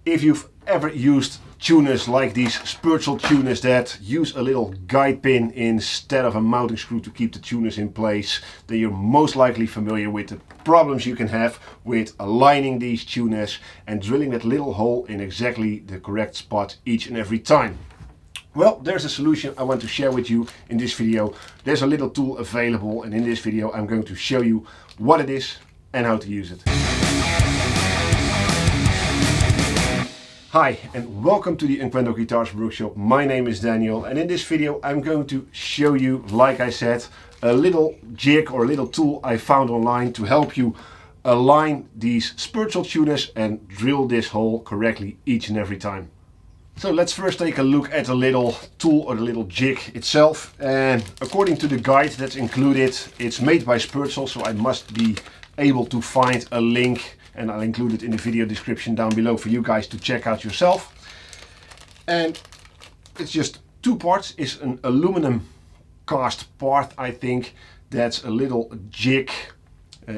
If you've ever used tuners like these Sperzel tuners that use a little guide pin instead of a mounting screw to keep the tuners in place, then you're most likely familiar with the problems you can have with aligning these tuners and drilling that little hole in exactly the correct spot each and every time. Well, there's a solution I want to share with you in this video. There's a little tool available, and in this video I'm going to show you what it is and how to use it. Hi and welcome to the Unquendor Guitars workshop. My name is Daniel, and in this video I'm going to show you, like I said, a little jig or a little tool I found online to help you align these Sperzel tuners and drill this hole correctly each and every time. So let's first take a look at the little tool or the little jig itself. And according to the guide that's included, it's made by Sperzel, so I must be able to find a link, and I'll include it in the video description down below for you guys to check out yourself. And it's just two parts. It's an aluminum cast part, I think. That's a little jig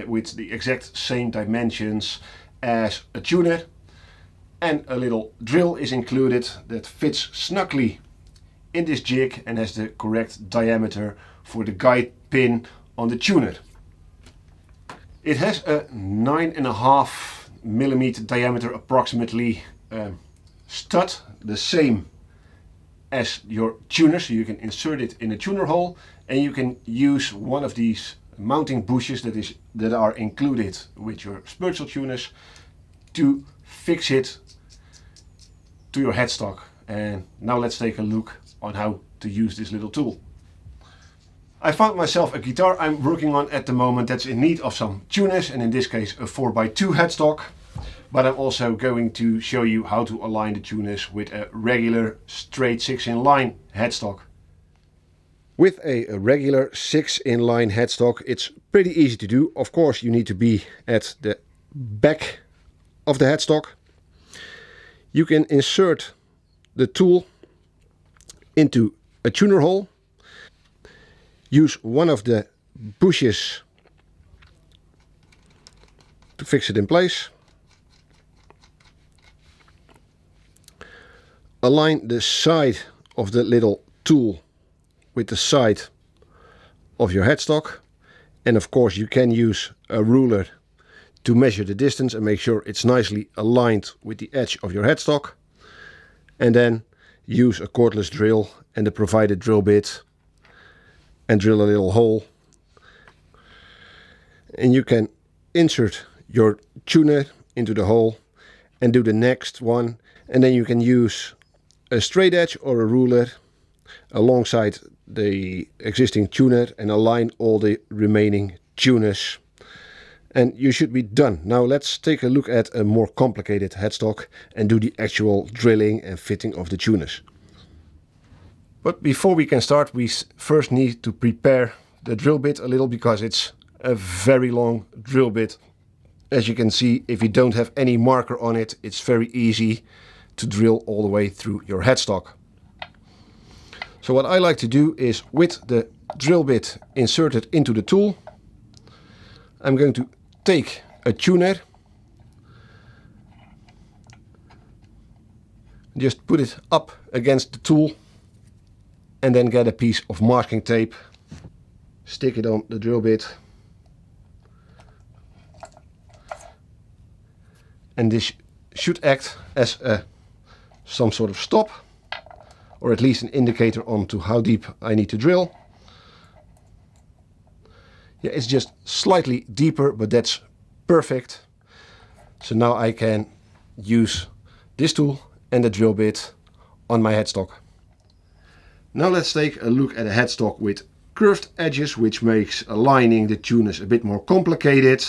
with the exact same dimensions as a tuner. And a little drill is included that fits snugly in this jig and has the correct diameter for the guide pin on the tuner. It has a 9.5 millimeter diameter approximately stud, the same as your tuner, so you can insert it in a tuner hole, and you can use one of these mounting bushes that are included with your Sperzel tuners to fix it to your headstock. And now let's take a look on how to use this little tool. I found myself a guitar I'm working on at the moment that's in need of some tuners, and in this case a 4x2 headstock. But I'm also going to show you how to align the tuners with a regular straight 6-in-line headstock. With a regular 6-in-line headstock it's pretty easy to do. Of course you need to be at the back of the headstock. You can insert the tool into a tuner hole. Use one of the bushes to fix it in place. Align the side of the little tool with the side of your headstock. And of course you can use a ruler to measure the distance and make sure it's nicely aligned with the edge of your headstock. And then use a cordless drill and the provided drill bit and drill a little hole. And you can insert your tuner into the hole and do the next one. And then you can use a straight edge or a ruler alongside the existing tuner and align all the remaining tuners. And you should be done. Now let's take a look at a more complicated headstock and do the actual drilling and fitting of the tuners. But before we can start, we first need to prepare the drill bit a little, because it's a very long drill bit. As you can see, if you don't have any marker on it, it's very easy to drill all the way through your headstock. So what I like to do is, with the drill bit inserted into the tool, I'm going to take a tuner, just put it up against the tool, and then get a piece of masking tape, stick it on the drill bit, and this should act as some sort of stop, or at least an indicator on to how deep I need to drill. Yeah, it's just slightly deeper, but that's perfect. So now I can use this tool and the drill bit on my headstock. Now let's take a look at a headstock with curved edges, which makes aligning the tuners a bit more complicated.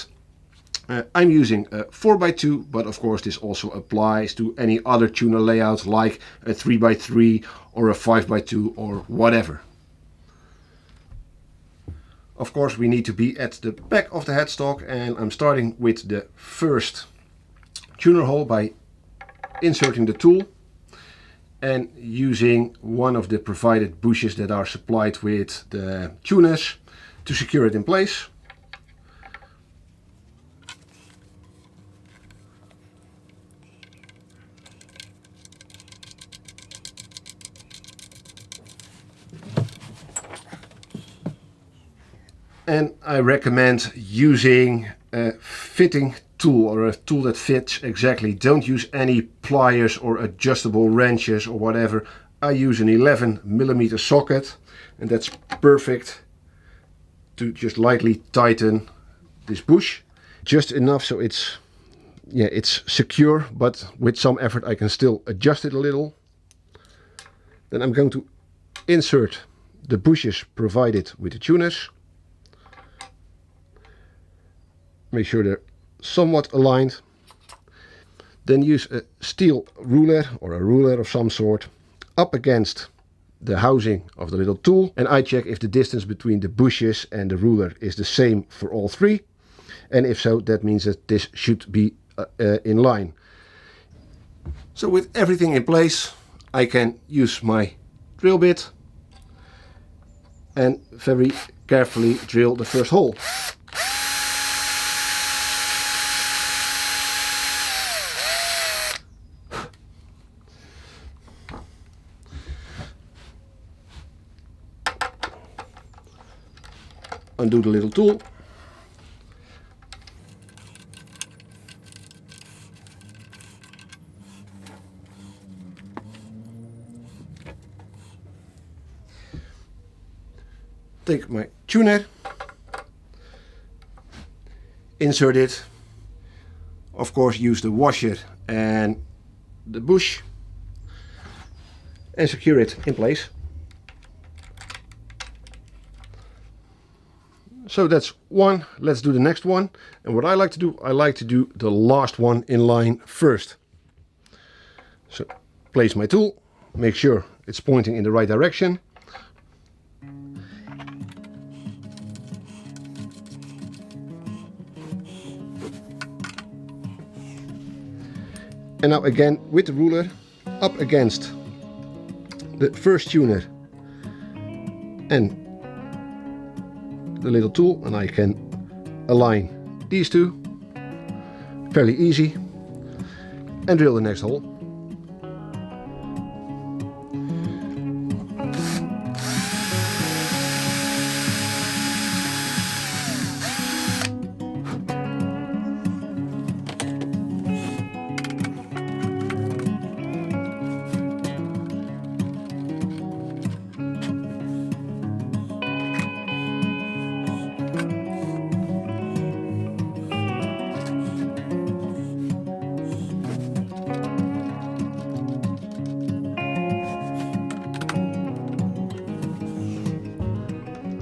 I'm using a 4x2, but of course this also applies to any other tuner layout like a 3x3 or a 5x2 or whatever. Of course we need to be at the back of the headstock, and I'm starting with the first tuner hole by inserting the tool and using one of the provided bushes that are supplied with the tuners to secure it in place. And I recommend using a fitting tool, or a tool that fits exactly. Don't use any pliers or adjustable wrenches or whatever. I use an 11mm socket, and that's perfect to just lightly tighten this bush. Just enough so it's secure, but with some effort I can still adjust it a little. Then I'm going to insert the bushes provided with the tuners. Make sure they're somewhat aligned. Then use a steel ruler or a ruler of some sort up against the housing of the little tool, and I check if the distance between the bushes and the ruler is the same for all three, and if so, that means that this should be in line. So with everything in place, I can use my drill bit and very carefully drill the first hole. Undo the little tool. Take my tuner, insert it, of course use the washer and the bush, and secure it in place. So that's one. Let's do the next one. And what I like to do the last one in line first. So place my tool, make sure it's pointing in the right direction. And now again with the ruler up against the first tuner and the little tool, and I can align these two fairly easy and drill the next hole.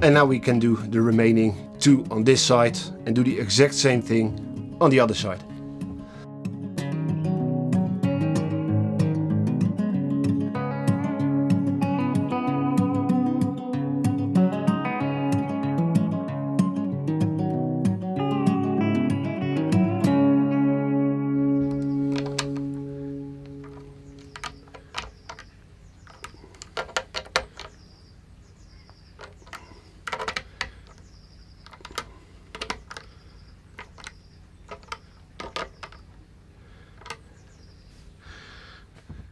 And now we can do the remaining two on this side and do the exact same thing on the other side.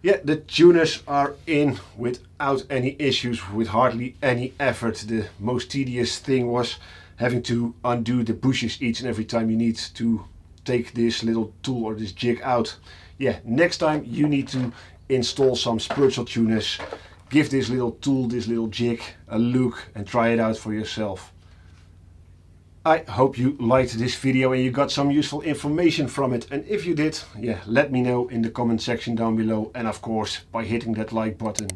Yeah, the tuners are in without any issues, with hardly any effort. The most tedious thing was having to undo the bushes each and every time you need to take this little tool or this jig out. Yeah, next time you need to install some Sperzel tuners, give this little tool, this little jig a look and try it out for yourself. I hope you liked this video and you got some useful information from it, and if you did, yeah, let me know in the comment section down below, and of course by hitting that like button.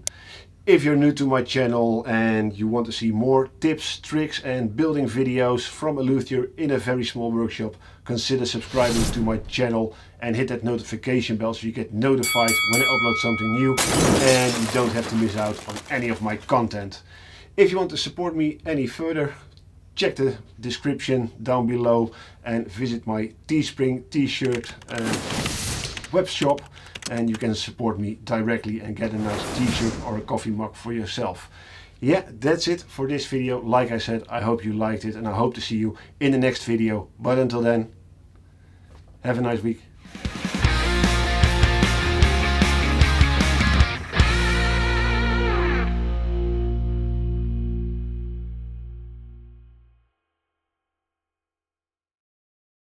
If you're new to my channel and you want to see more tips, tricks and building videos from a luthier in a very small workshop, consider subscribing to my channel and hit that notification bell so you get notified when I upload something new and you don't have to miss out on any of my content. If you want to support me any further, check the description down below and visit my Teespring t-shirt web shop, and you can support me directly and get a nice t-shirt or a coffee mug for yourself. Yeah, that's it for this video. Like I said, I hope you liked it and I hope to see you in the next video. But until then, have a nice week.